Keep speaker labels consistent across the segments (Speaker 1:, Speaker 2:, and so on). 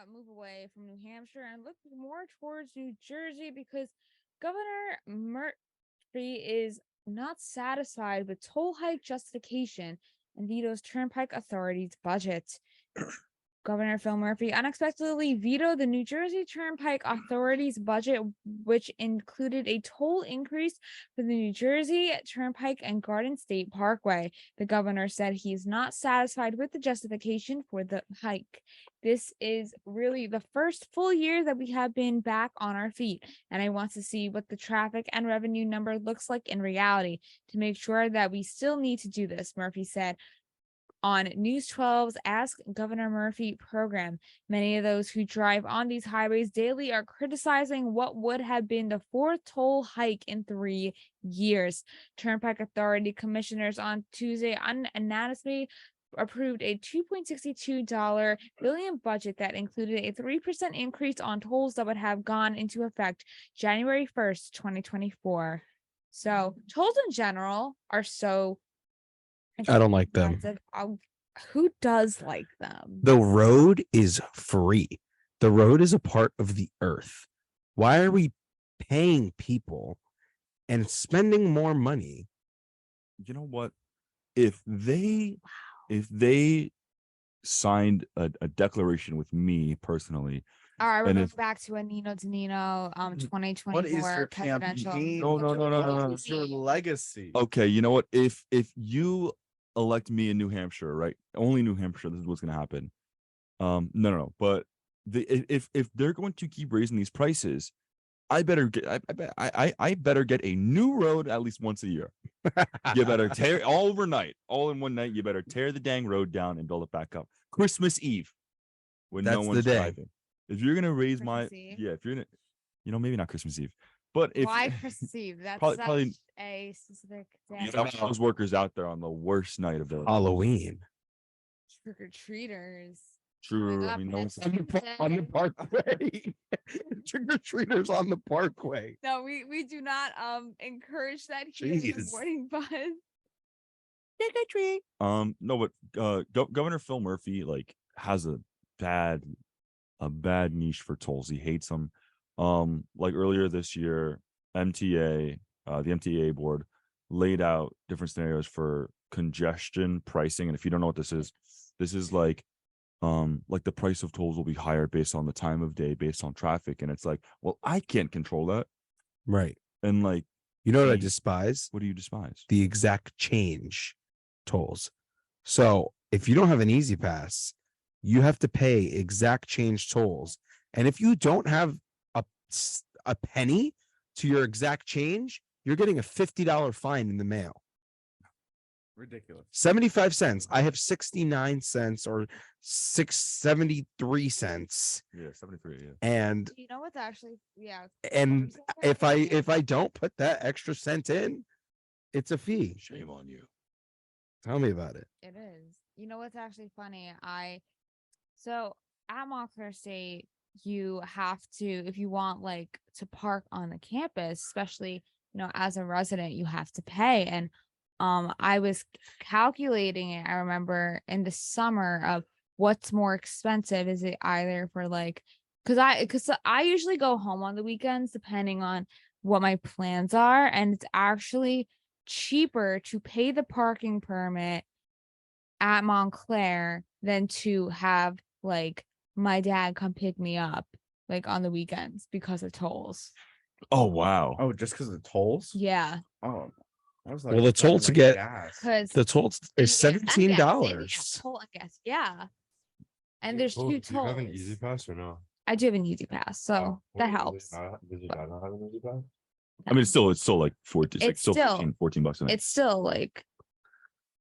Speaker 1: move away from New Hampshire and look more towards New Jersey because Governor Murphy is not satisfied with toll hike justification and vetoes Turnpike Authority's budget. Governor Phil Murphy unexpectedly vetoed the New Jersey Turnpike Authority's budget, which included a toll increase for the New Jersey Turnpike and Garden State Parkway. The governor said he is not satisfied with the justification for the hike. This is really the first full year that we have been back on our feet, and I want to see what the traffic and revenue number looks like in reality to make sure that we still need to do this, Murphy said on News 12's Ask Governor Murphy program. Many of those who drive on these highways daily are criticizing what would have been the fourth toll hike in 3 years. Turnpike Authority commissioners on Tuesday unanimously approved a $2.62 billion budget that included a 3% increase on tolls that would have gone into effect January 1st, 2024. So tolls in general are so
Speaker 2: I don't like them.
Speaker 1: Who does like them?
Speaker 2: The road is free. The road is a part of the earth. Why are we paying people and spending more money?
Speaker 3: You know what? If they signed a declaration with me personally.
Speaker 1: All right, we're going back to a Nino Danino 2024
Speaker 4: what is your
Speaker 1: presidential.
Speaker 4: campaign?
Speaker 3: No.
Speaker 4: What is your legacy?
Speaker 3: Okay, you know what? If you elect me in New Hampshire, right? Only New Hampshire, this is what's gonna happen. No. But if they're going to keep raising these prices, I better get a new road at least once a year. You better tear all overnight, all in one night. You better tear the dang road down and build it back up. Christmas Eve, when no one's driving. If you're gonna raise if you're gonna, maybe not Christmas Eve, but if
Speaker 1: why Christmas Eve? That's
Speaker 3: probably
Speaker 1: a specific day.
Speaker 3: Those workers out there on the worst night of their
Speaker 2: Halloween.
Speaker 1: Trick-or-treaters.
Speaker 3: True. I mean, no one's
Speaker 2: On the parkway. Trick-or-treaters on the parkway.
Speaker 1: No, we do not encourage that here in the morning buzz.
Speaker 2: Trick-or-treat.
Speaker 3: No, but Governor Phil Murphy has a bad niche for tolls. He hates them. Like earlier this year, the MTA board laid out different scenarios for congestion pricing. And if you don't know what this is like the price of tolls will be higher based on the time of day, based on traffic. And it's like, well, I can't control that.
Speaker 2: Right.
Speaker 3: And
Speaker 2: you know what I despise?
Speaker 3: What do you despise?
Speaker 2: The exact change tolls. So if you don't have an Easy Pass, you have to pay exact change tolls. And if you don't have a penny to your exact change, you're getting a $50 fine in the mail.
Speaker 4: Ridiculous.
Speaker 2: 75 cents. I have 69 cents or 73 cents.
Speaker 3: Yeah, 73. Yeah.
Speaker 2: And
Speaker 1: you know what's actually
Speaker 2: And if I don't put that extra cent in, it's a fee.
Speaker 3: Shame on you.
Speaker 2: Tell me about it.
Speaker 1: It is. You know what's actually funny? So at Montclair State, you have to, if you want to park on the campus, especially as a resident, you have to pay. And I was calculating it, I remember, in the summer of what's more expensive. Is it either for because I usually go home on the weekends depending on what my plans are, and it's actually cheaper to pay the parking permit at Montclair than to have my dad come pick me up on the weekends because of tolls.
Speaker 3: Oh wow.
Speaker 4: Oh, just because of the tolls?
Speaker 1: Yeah.
Speaker 4: Oh, I was
Speaker 2: well, the tolls to get
Speaker 1: because
Speaker 2: the tolls is $17.
Speaker 1: Toll, I guess. Yeah. And there's two tolls.
Speaker 5: Do you have an Easy Pass or no?
Speaker 1: I do have an Easy Pass, so that helps.
Speaker 5: Does your dad not have an Easy Pass?
Speaker 3: I mean, it's still like 14.
Speaker 1: It's still
Speaker 3: 14 bucks a night.
Speaker 1: It's still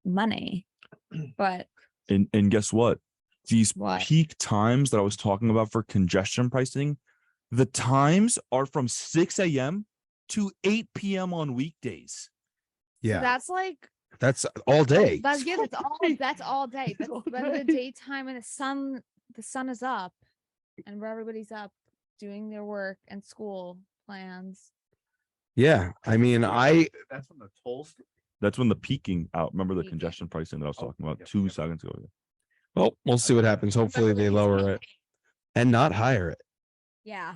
Speaker 1: money, but
Speaker 3: and guess what? These peak times that I was talking about for congestion pricing, the times are from 6 a.m. to 8 p.m. on weekdays.
Speaker 2: Yeah,
Speaker 1: that's
Speaker 2: all day.
Speaker 1: That's all day. That's when the daytime and the sun is up, and where everybody's up doing their work and school plans.
Speaker 2: Yeah, I mean,
Speaker 4: that's when the tolls.
Speaker 3: That's when the peaking out. Remember the congestion pricing that I was talking about 2 seconds ago.
Speaker 2: Well, we'll see what happens. Hopefully they lower it. and not hire it.
Speaker 1: Yeah.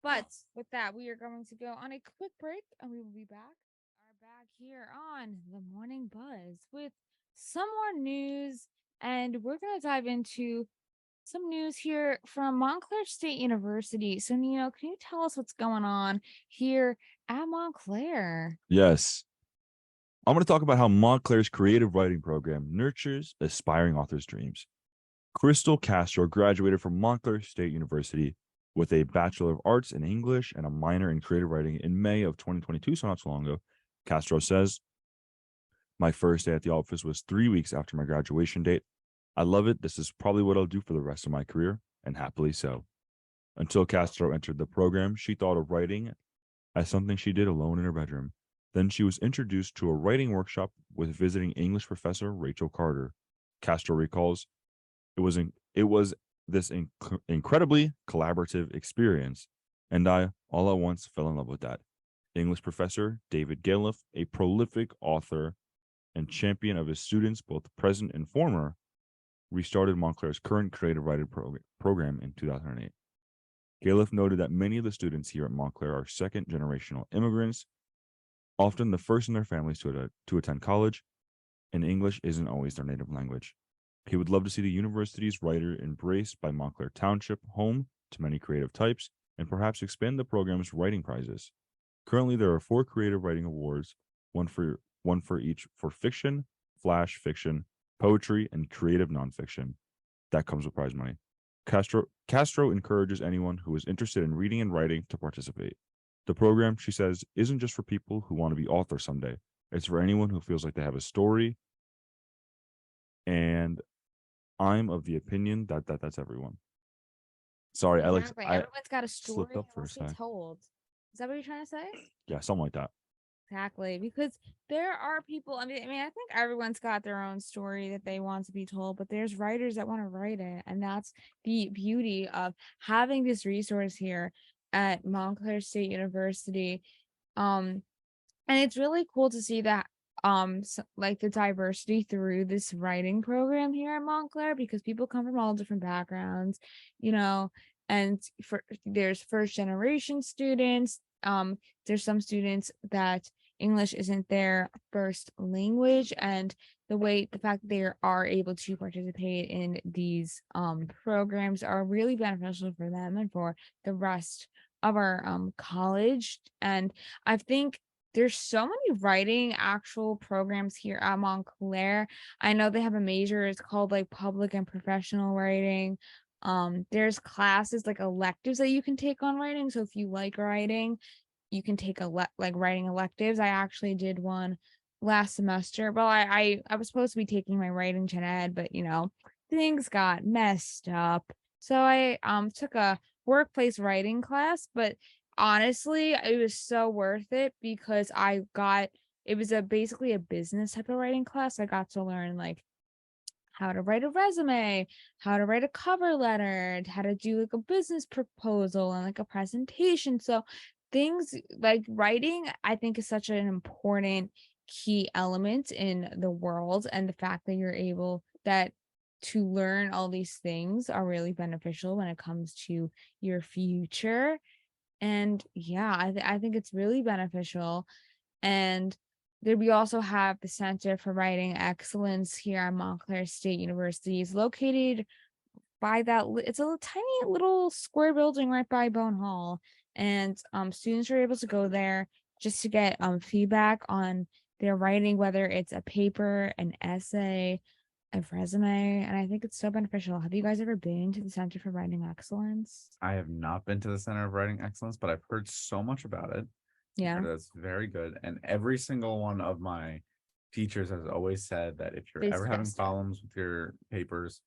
Speaker 1: But with that, we are going to go on a quick break and we will be back. Are back here on the Morning Buzz with some more news. And we're going to dive into some news here from Montclair State University. So, Nino, can you tell us what's going on here at Montclair?
Speaker 3: Yes. I'm going to talk about how Montclair's creative writing program nurtures aspiring authors' dreams. Crystal Castro graduated from Montclair State University with a Bachelor of Arts in English and a minor in creative writing in May of 2022, so not so long ago. Castro says, "My first day at the office was 3 weeks after my graduation date. I love it. This is probably what I'll do for the rest of my career, and happily so." Until Castro entered the program, she thought of writing as something she did alone in her bedroom. Then she was introduced to a writing workshop with visiting English professor Rachel Carter. Castro recalls, it was this incredibly collaborative experience, and I all at once fell in love with that. English professor David Galiff, a prolific author and champion of his students, both present and former, restarted Montclair's current creative writing program in 2008. Galiff noted that many of the students here at Montclair are second-generational immigrants, often the first in their families to attend college, and English isn't always their native language. He would love to see the university's writer embraced by Montclair Township, home to many creative types, and perhaps expand the program's writing prizes. Currently, there are 4 creative writing awards, one for each for fiction, flash fiction, poetry, and creative nonfiction. That comes with prize money. Castro encourages anyone who is interested in reading and writing to participate. The program, she says, isn't just for people who want to be authors someday. It's for anyone who feels like they have a story. And I'm of the opinion that that's everyone. Sorry,
Speaker 1: Exactly.
Speaker 3: I
Speaker 1: Everyone's got a story
Speaker 3: slipped up
Speaker 1: that
Speaker 3: for a
Speaker 1: wants to be
Speaker 3: sec.
Speaker 1: told. Is that what you're trying to say?
Speaker 3: Yeah, something like that.
Speaker 1: Exactly, because there are people. I think everyone's got their own story that they want to be told, but there's writers that want to write it, and that's the beauty of having this resource here at Montclair State University. And it's really cool to see that like the diversity through this writing program here at Montclair, because people come from all different backgrounds, you know, and there's first generation students, there's some students that English isn't their first language, and the fact that they are able to participate in these programs are really beneficial for them and for the rest of our college. And I think there's so many writing actual programs here at Montclair. I know they have a major, it's called like public and professional writing. There's classes like electives that you can take on writing. So if you like writing, you can take like writing electives. I actually did one last semester. Well, I was supposed to be taking my writing gen ed, but things got messed up. So I took a workplace writing class, but honestly, it was so worth it because it was basically a business type of writing class. I got to learn like how to write a resume, how to write a cover letter, how to do like a business proposal and like a presentation. So things like writing, I think, is such an important key element in the world, and the fact that you're able that to learn all these things are really beneficial when it comes to your future. And yeah, I think it's really beneficial. And there we also have the Center for Writing Excellence here at Montclair State University. Is located by it's a tiny little square building right by Bone Hall. And students are able to go there just to get feedback on their writing, whether it's a paper, an essay, a resume. And I think it's so beneficial. Have you guys ever been to the Center for Writing Excellence?
Speaker 4: I have not been to the Center of Writing Excellence, but I've heard so much about it.
Speaker 1: Yeah.
Speaker 4: That's very good. And every single one of my teachers has always said that if you're
Speaker 1: It's
Speaker 4: ever having
Speaker 1: best.
Speaker 4: problems with your papers,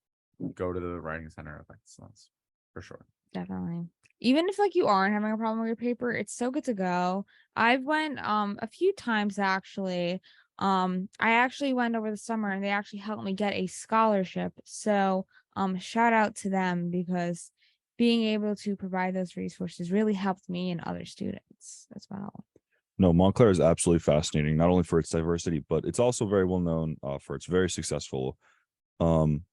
Speaker 4: go to the Writing Center of Excellence for sure.
Speaker 1: Definitely. Even if like you aren't having a problem with your paper, it's so good to go. I've went a few times actually. I actually went over the summer and they actually helped me get a scholarship. So shout out to them, because being able to provide those resources really helped me and other students as well.
Speaker 3: No, Montclair is absolutely fascinating, not only for its diversity, but it's also very well known for its very successful and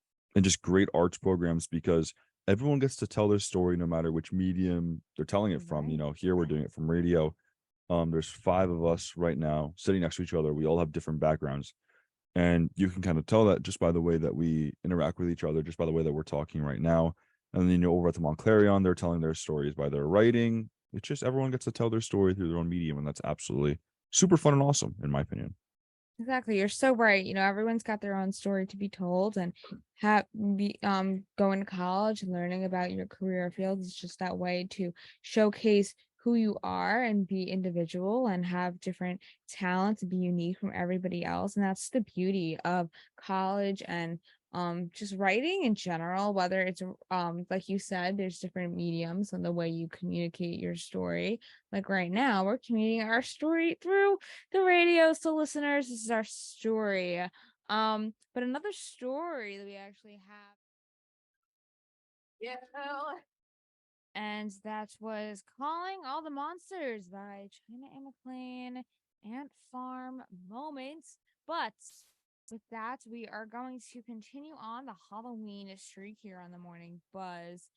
Speaker 3: just great arts programs, because everyone gets to tell their story no matter which medium they're telling it from. You
Speaker 1: Right.
Speaker 3: know, here we're doing it from radio. There's 5 of us right now sitting next to each other. We all have different backgrounds. And you can kind of tell that just by the way that we interact with each other, just by the way that we're talking right now. And then, over at the Montclair, they're telling their stories by their writing. It's just everyone gets to tell their story through their own medium. And that's absolutely super fun and awesome, in my opinion.
Speaker 1: Exactly. You're so right. Everyone's got their own story to be told, and going to college and learning about your career field is just that way to showcase who you are and be individual and have different talents and be unique from everybody else. And that's the beauty of college and just writing in general, whether it's like you said, there's different mediums and the way you communicate your story. Like right now, we're communicating our story through the radio. So listeners, this is our story. But another story that we actually have, and that was Calling All the Monsters by China and McLean, Ant Farm Moments. But with that, we are going to continue on the Halloween streak here on the Morning Buzz.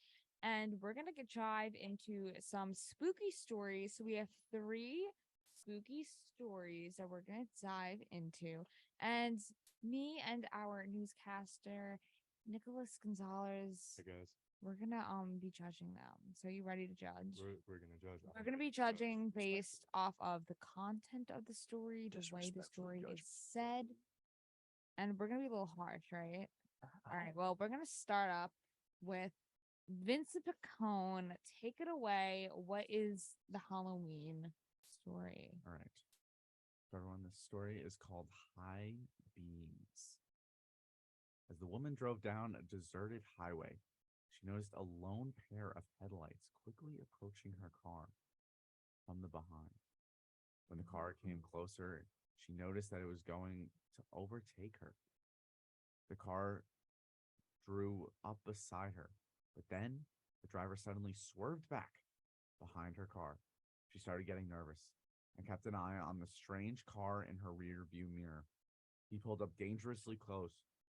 Speaker 1: And we're going to dive into some spooky stories. So we have 3 spooky stories that we're going to dive into. And me and our newscaster, Nicholas Gonzalez,
Speaker 5: Hey guys,
Speaker 1: we're gonna be judging them. So you ready to judge?
Speaker 5: we're gonna judge.
Speaker 1: We're gonna be judging based off of the content of the story, the way the story is said, and we're gonna be a little harsh, right? All right. Well, we're gonna start up with Vincent Picone. Take it away. What is the Halloween story?
Speaker 4: All right. So everyone, this story is called High Beams. As the woman drove down a deserted highway, she noticed a lone pair of headlights quickly approaching her car from the behind. When the car came closer, she noticed that it was going to overtake her. The car drew up beside her, but then the driver suddenly swerved back behind her car. She started getting nervous and kept an eye on the strange car in her rear view mirror. He pulled up dangerously close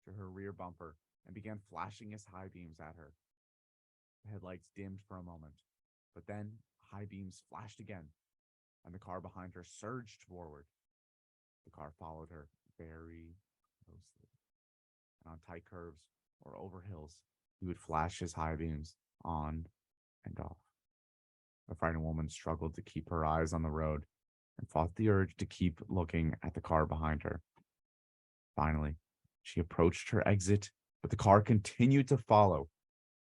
Speaker 4: to her rear bumper and began flashing his high beams at her. The headlights dimmed for a moment, but then high beams flashed again, and the car behind her surged forward. The car followed her very closely, and on tight curves or over hills, he would flash his high beams on and off. The frightened woman struggled to keep her eyes on the road and fought the urge to keep looking at the car behind her. Finally, she approached her exit, but the car continued to follow,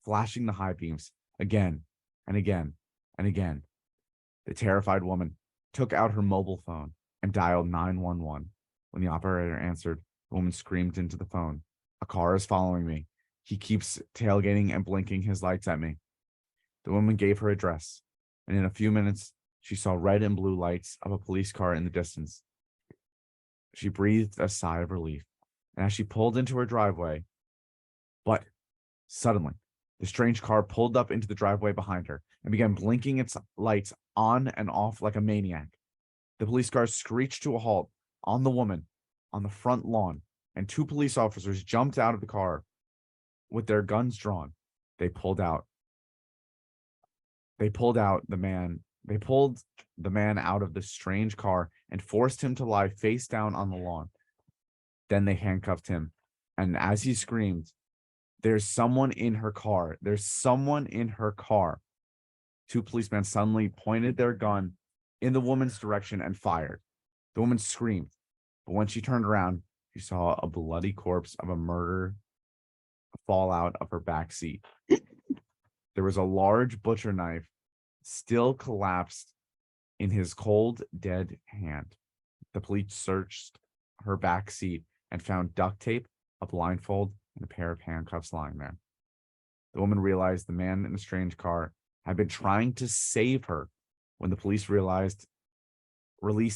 Speaker 4: flashing the high beams again and again and again. The terrified woman took out her mobile phone and dialed 911. When the operator answered, the woman screamed into the phone, "A car is following me. He keeps tailgating and blinking his lights at me." The woman gave her address, and in a few minutes, she saw red and blue lights of a police car in the distance. She breathed a sigh of relief, and as she pulled into her driveway, but suddenly, the strange car pulled up into the driveway behind her and began blinking its lights on and off like a maniac. The police car screeched to a halt on the woman on the front lawn, and 2 police officers jumped out of the car with their guns drawn. They pulled the man out of the strange car and forced him to lie face down on the lawn. Then they handcuffed him, and as he screamed, "There's someone in her car. There's someone in her car." 2 policemen suddenly pointed their gun in the woman's direction and fired. The woman screamed, but when she turned around, she saw a bloody corpse of a murder fall out of her back seat. There was a large butcher knife still collapsed in his cold, dead hand. The police searched her back seat and found duct tape, a blindfold, and a pair of handcuffs lying there. The woman realized the man in the strange car had been trying to save her. When the police released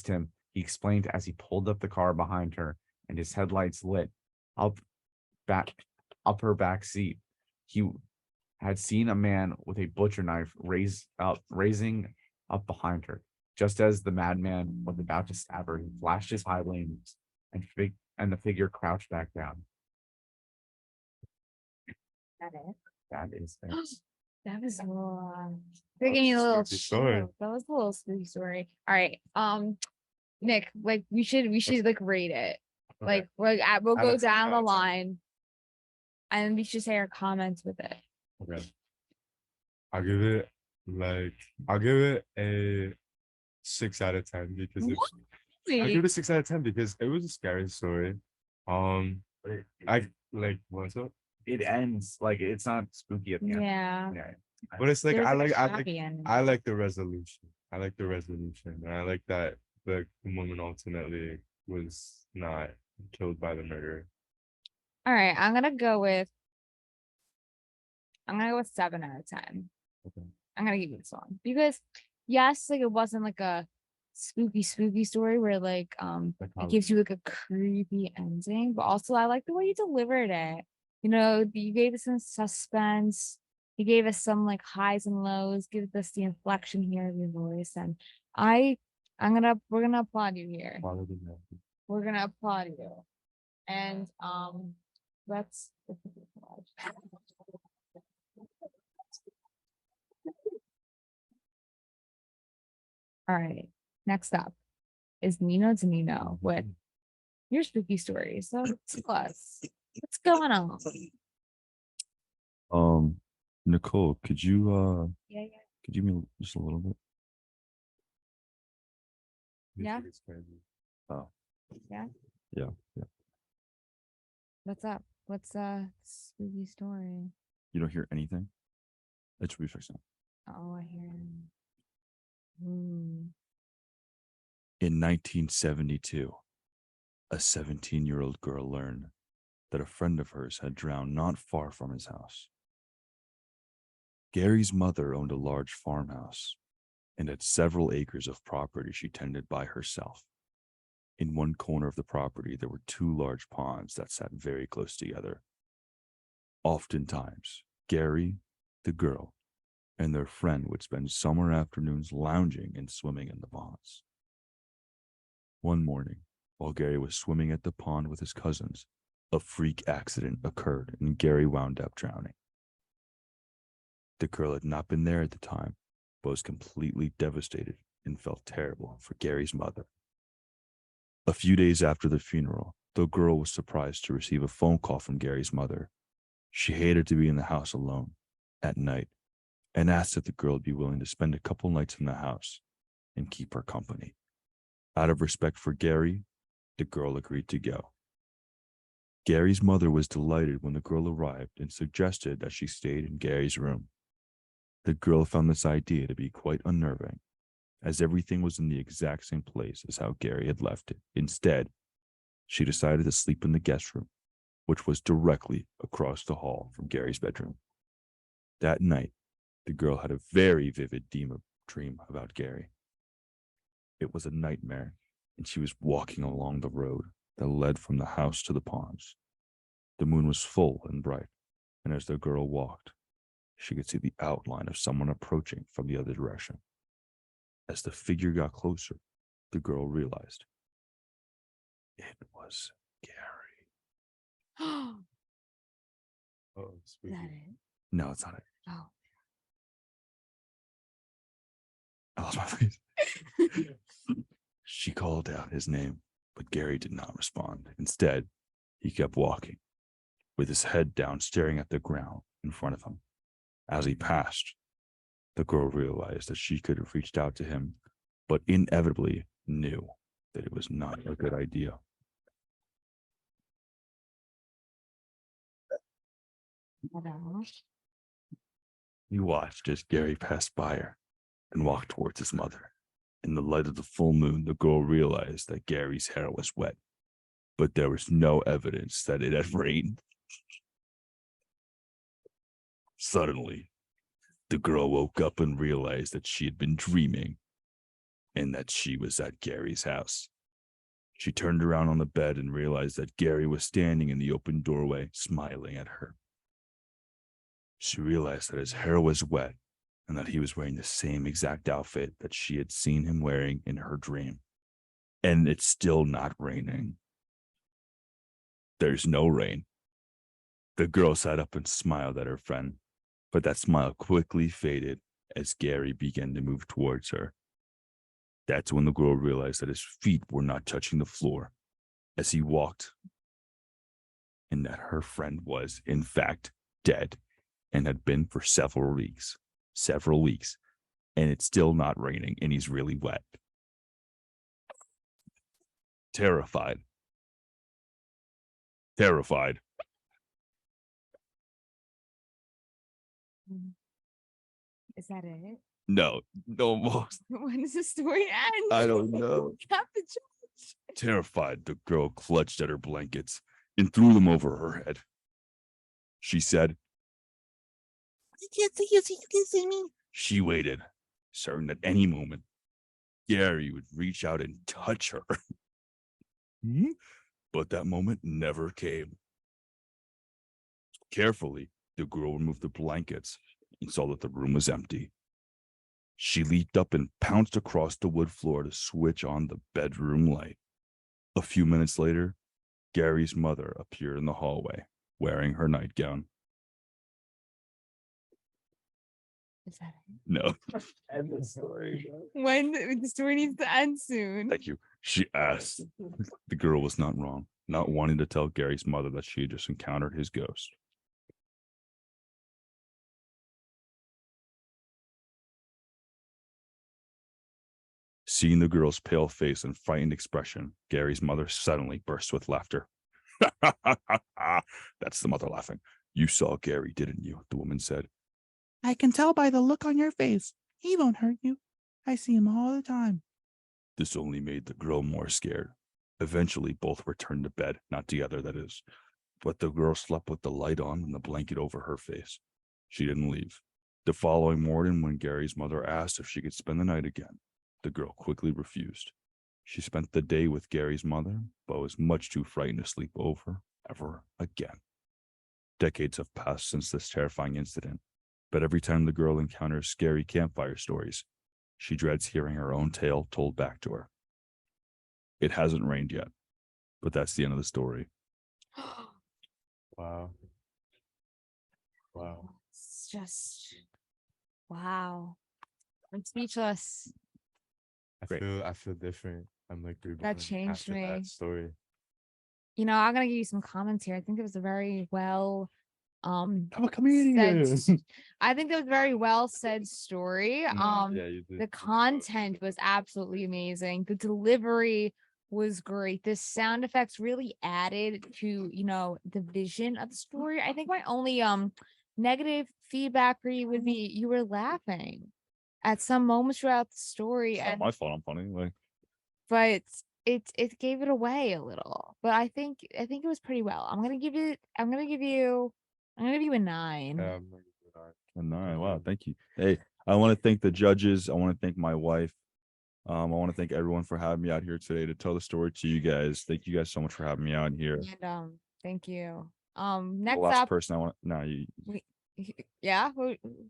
Speaker 4: him, he explained as he pulled up the car behind her and his headlights lit up her back seat. He had seen a man with a butcher knife raising up behind her. Just as the madman was about to stab her, he flashed his high beams and the figure crouched back down.
Speaker 1: That it?
Speaker 4: That is it.
Speaker 1: That was a little, they're giving you a little
Speaker 5: spooky story.
Speaker 1: chill. That was a little spooky story. All right. Nick, like we should like rate it.
Speaker 5: Okay.
Speaker 1: We'll
Speaker 5: Out
Speaker 1: go
Speaker 5: of 10,
Speaker 1: down
Speaker 5: out
Speaker 1: the
Speaker 5: of 10.
Speaker 1: line and we should say our comments with it.
Speaker 5: Okay. I'll give it a 6 out of 10 because I give it a 6 out of 10 because it was a scary story. What's up?
Speaker 4: It ends like it's not spooky at the end.
Speaker 1: Yeah.
Speaker 4: Yeah.
Speaker 5: But it's like
Speaker 1: There's
Speaker 5: I
Speaker 1: like
Speaker 5: like
Speaker 1: a
Speaker 5: I like
Speaker 1: happy ending.
Speaker 5: I like the resolution. I like the resolution. And I like that the woman ultimately was not killed by the murderer.
Speaker 1: All right, I'm gonna go with 7 out of 10.
Speaker 5: Okay.
Speaker 1: I'm gonna give you this one because yes, like it wasn't like a spooky story where like it gives you like a creepy ending, but also I like the way you delivered it. You know, you gave us some suspense, you gave us some like highs and lows, give us the inflection here of your voice, and we're gonna applaud you here. We're gonna applaud you. And let's all right. Next up is Nino to Nino with your spooky story. So tell us what's going on.
Speaker 3: Nicole, could you
Speaker 1: Yeah.
Speaker 3: could you give me just a little bit?
Speaker 1: Yeah.
Speaker 3: Oh.
Speaker 1: Yeah.
Speaker 3: Yeah.
Speaker 1: What's up? What's spooky story?
Speaker 3: You don't hear anything? It's refixing.
Speaker 1: Oh, I hear him. Ooh.
Speaker 3: In 1972, a 17-year-old girl learned that a friend of hers had drowned not far from his house. Gary's mother owned a large farmhouse and had several acres of property she tended by herself. In one corner of the property, there were 2 large ponds that sat very close together. Oftentimes, Gary, the girl, and their friend would spend summer afternoons lounging and swimming in the ponds. One morning, while Gary was swimming at the pond with his cousins, a freak accident occurred and Gary wound up drowning. The girl had not been there at the time, but was completely devastated and felt terrible for Gary's mother. A few days after the funeral, the girl was surprised to receive a phone call from Gary's mother. She hated to be in the house alone at night and asked if the girl would be willing to spend a couple nights in the house and keep her company. Out of respect for Gary, the girl agreed to go. Gary's mother was delighted when the girl arrived and suggested that she stayed in Gary's room. The girl found this idea to be quite unnerving, as everything was in the exact same place as how Gary had left it. Instead, she decided to sleep in the guest room, which was directly across the hall from Gary's bedroom. That night, the girl had a very vivid dream about Gary. It was a nightmare, and she was walking along the road that led from the house to the ponds. The moon was full and bright, and as the girl walked, she could see the outline of someone approaching from the other direction. As the figure got closer, the girl realized it was Gary.
Speaker 1: Oh,
Speaker 5: Oh,
Speaker 1: is
Speaker 5: spooky.
Speaker 1: that it?
Speaker 3: No, it's not it.
Speaker 1: Oh.
Speaker 3: I lost my face. She called out his name, but Gary did not respond. Instead, he kept walking, with his head down, staring at the ground in front of him. As he passed, the girl realized that she could have reached out to him, but inevitably knew that it was not a good idea.
Speaker 1: Hello.
Speaker 3: He watched as Gary passed by her and walked towards his mother. In the light of the full moon, the girl realized that Gary's hair was wet, but there was no evidence that it had rained. Suddenly, the girl woke up and realized that she had been dreaming and that she was at Gary's house. She turned around on the bed and realized that Gary was standing in the open doorway, smiling at her. She realized that his hair was wet and that he was wearing the same exact outfit that she had seen him wearing in her dream. And it's still not raining. There's no rain. The girl sat up and smiled at her friend But that smile quickly faded as Gary began to move towards her. That's when the girl realized that his feet were not touching the floor as he walked, and that her friend was, in fact, dead and had been for several weeks, and it's still not raining and he's really wet. Terrified.
Speaker 1: Is that it?
Speaker 3: No more.
Speaker 1: When does the story end?
Speaker 3: I don't know.
Speaker 1: Cap the judge.
Speaker 3: Terrified, the girl clutched at her blankets and threw them over her head. She said, "I can't see you, so you can see me." She waited, certain at any moment Gary would reach out and touch her. But that moment never came. Carefully, the girl removed the blankets and saw that the room was empty. She leaped up and pounced across the wood floor to switch on the bedroom light. A few minutes later, Gary's mother appeared in the hallway, wearing her nightgown.
Speaker 1: Is that it?
Speaker 3: No.
Speaker 5: End the story.
Speaker 1: When the story needs to end soon.
Speaker 3: Thank you. She asked. The girl was not wrong, not wanting to tell Gary's mother that she had just encountered his ghost. Seeing the girl's pale face and frightened expression, Gary's mother suddenly burst with laughter. That's the mother laughing. "You saw Gary, didn't you?" the woman said.
Speaker 6: "I can tell by the look on your face. He won't hurt you. I see him all the time."
Speaker 3: This only made the girl more scared. Eventually, both returned to bed, not together, that is. But the girl slept with the light on and the blanket over her face. She didn't leave. The following morning, when Gary's mother asked if she could spend the night again, the girl quickly refused. She spent the day with Gary's mother, but was much too frightened to sleep over ever again. Decades have passed since this terrifying incident, but every time the girl encounters scary campfire stories, she dreads hearing her own tale told back to her. It hasn't rained yet, but that's the end of the story.
Speaker 5: Wow. Wow.
Speaker 1: It's just wow. I'm speechless.
Speaker 3: Great.
Speaker 5: I feel different. I'm like
Speaker 1: That changed
Speaker 5: after
Speaker 1: me.
Speaker 5: that story.
Speaker 1: You know, I'm gonna give you some comments here. I think it was a very well
Speaker 5: I'm a comedian.
Speaker 1: I think that was a very well said story.
Speaker 5: Yeah, you did.
Speaker 1: The content was absolutely amazing. The delivery was great. The sound effects really added to, you know, the vision of the story. I think my only negative feedback for you would be you were laughing at some moments throughout the story,
Speaker 3: It's not
Speaker 1: and
Speaker 3: my fault I'm funny. Like,
Speaker 1: but it gave it away a little. But I think it was pretty well. I'm gonna give you a 9.
Speaker 5: Yeah, I'm like,
Speaker 3: a 9. Wow, thank you. Hey, I want to thank the judges. I want to thank my wife. I want to thank everyone for having me out here today to tell the story to you guys. Thank you guys so much for having me out here.
Speaker 1: And thank you.
Speaker 3: The
Speaker 1: Next
Speaker 3: last
Speaker 1: up,
Speaker 3: person I want. No, you.
Speaker 1: yeah,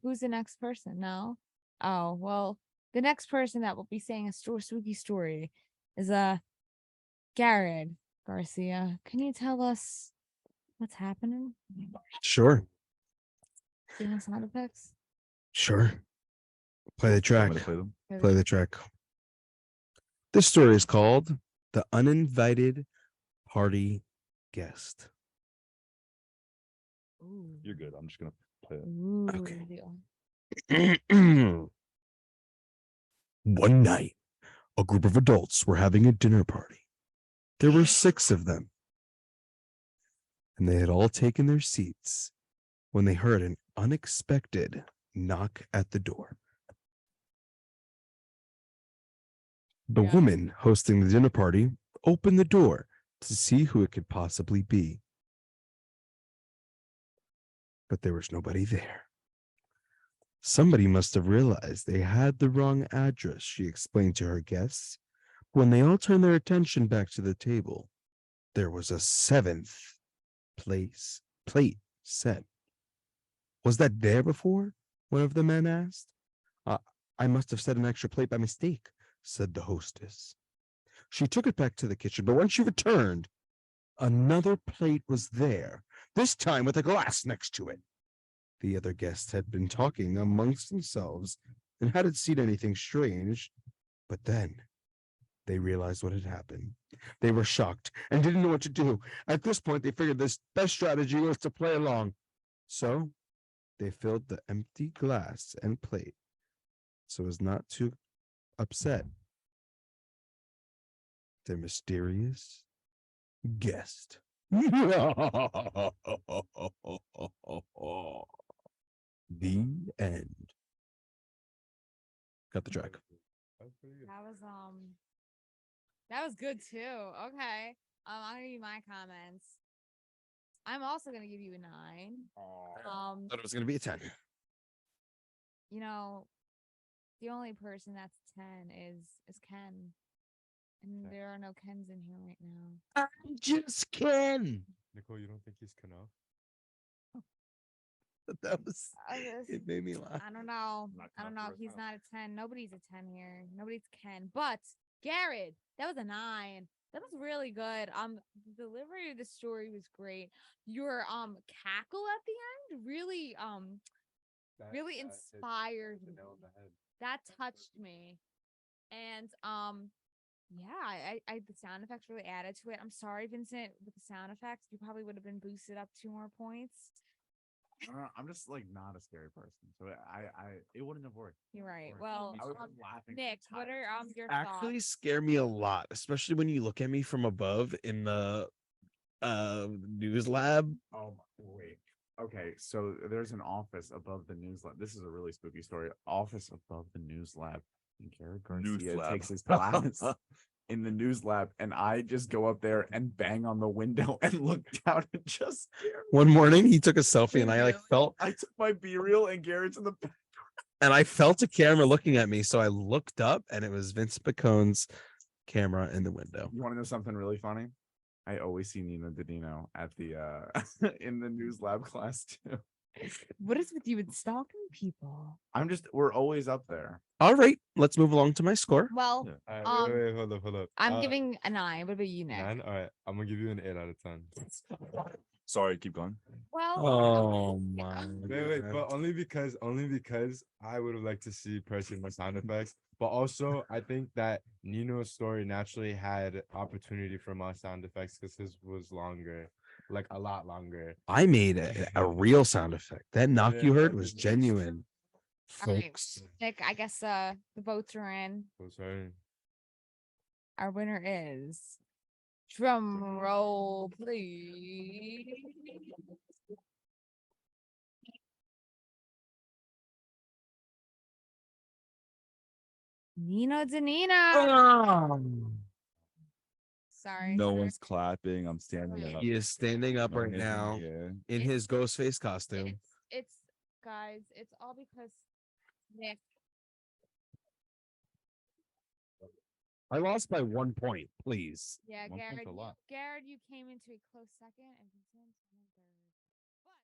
Speaker 1: who's the next person? No. Oh, well, the next person that will be saying a spooky story is Garrett Garcia. Can you tell us what's happening?
Speaker 2: Sure.
Speaker 1: Doing sound effects?
Speaker 2: Sure. Play the
Speaker 3: Want
Speaker 2: track.
Speaker 3: me to play them?
Speaker 2: Play the track. This story is called The Uninvited Party Guest.
Speaker 1: Ooh.
Speaker 3: You're good. I'm just gonna play it.
Speaker 1: Ooh,
Speaker 2: Okay.
Speaker 1: the-
Speaker 2: One night, a group of adults were having a dinner party. There were 6 of them, and they had all taken their seats when they heard an unexpected knock at the door. The
Speaker 1: Yeah.
Speaker 2: woman hosting the dinner party opened the door to see who it could possibly be. But there was nobody there. Somebody must have realized they had the wrong address, she explained to her guests. When they all turned their attention back to the table, there was a 7th plate set. Was that there before? One of the men asked. I must have set an extra plate by mistake, said the hostess. She took it back to the kitchen, but when she returned, another plate was there, this time with a glass next to it. The other guests had been talking amongst themselves and hadn't seen anything strange, but then they realized what had happened. They were shocked and didn't know what to do. At this point, they figured this best strategy was to play along. So they filled the empty glass and plate so as not to upset their mysterious guest. The end. Got the track.
Speaker 5: That's pretty good.
Speaker 1: That was good too. Okay. I'm gonna give you my comments. I'm also gonna give you a 9.
Speaker 2: Thought it was gonna be a 10.
Speaker 1: You know, the only person that's 10 is Ken. And there are no Kens in here right now.
Speaker 2: I'm just Ken.
Speaker 5: Nicole, you don't think he's Kano?
Speaker 2: That was
Speaker 1: I
Speaker 2: it made me laugh.
Speaker 1: don't know.
Speaker 4: Not
Speaker 1: I don't know.
Speaker 4: controversial.
Speaker 1: He's not a 10. Nobody's a 10 here. Nobody's Ken. But Garrett, that was a 9. That was really good. The delivery of the story was great. Your cackle at the end really really
Speaker 5: hit
Speaker 1: inspired
Speaker 5: the
Speaker 1: me.
Speaker 5: nail on the head.
Speaker 1: That touched me. And yeah, I the sound effects really added to it. I'm sorry, Vincent, with the sound effects, you probably would have been boosted up 2 more points.
Speaker 4: I don't know, I'm just like not a scary person, so it wouldn't have worked.
Speaker 1: You're right.
Speaker 4: Or-
Speaker 1: Well,
Speaker 4: I was laughing.
Speaker 1: Nick, what are your
Speaker 2: Actually
Speaker 1: thoughts?
Speaker 2: scare me a lot, especially when you look at me from above in the news lab.
Speaker 4: Oh my, wait. Okay, so there's an office above the news lab. This is a really spooky story. Office above the news lab. And Garrett
Speaker 3: News
Speaker 4: Garcia
Speaker 3: lab.
Speaker 4: takes his class in the news lab, and I just go up there and bang on the window and look down and just
Speaker 2: One morning he took a selfie and I like felt
Speaker 4: I took my B-reel and Garrett's in the back.
Speaker 2: and I felt a camera looking at me. So I looked up and it was Vince Picone's camera in the window.
Speaker 4: You want to know something really funny? I always see Nina Dodino at the in the news lab class too.
Speaker 1: What is with you with stalking people?
Speaker 4: We're always up there.
Speaker 2: All right, let's move along to my score.
Speaker 1: Well,
Speaker 4: Yeah.
Speaker 5: All right,
Speaker 1: Um,
Speaker 5: wait, hold up.
Speaker 1: I'm giving a 9. What about you, Nick?
Speaker 5: 9. All right, I'm gonna give you an 8 out of 10.
Speaker 3: Sorry, keep going.
Speaker 1: Well,
Speaker 2: Oh my
Speaker 5: Wait, but only because I would have liked to see Percy more sound effects. But also, I think that Nino's story naturally had opportunity for more sound effects because his was longer, like a lot longer.
Speaker 2: I made a real sound effect. That knock you heard was genuine.
Speaker 1: all right,
Speaker 2: Folks.
Speaker 1: Nick, I guess the votes are in.
Speaker 5: So sorry.
Speaker 1: Our winner is drum roll, please. Nina Danina. Sorry.
Speaker 3: No
Speaker 1: sorry.
Speaker 3: one's clapping. I'm standing up.
Speaker 2: He is standing up
Speaker 3: No
Speaker 2: right
Speaker 3: hands in the
Speaker 2: now
Speaker 3: air.
Speaker 2: in his ghost face costume.
Speaker 1: It's guys, it's all because Nick.
Speaker 2: I lost by 1 point, please.
Speaker 1: Yeah,
Speaker 5: 1 point's
Speaker 1: Garrett,
Speaker 5: a lot.
Speaker 1: Garrett, you came into a close second, and Vincent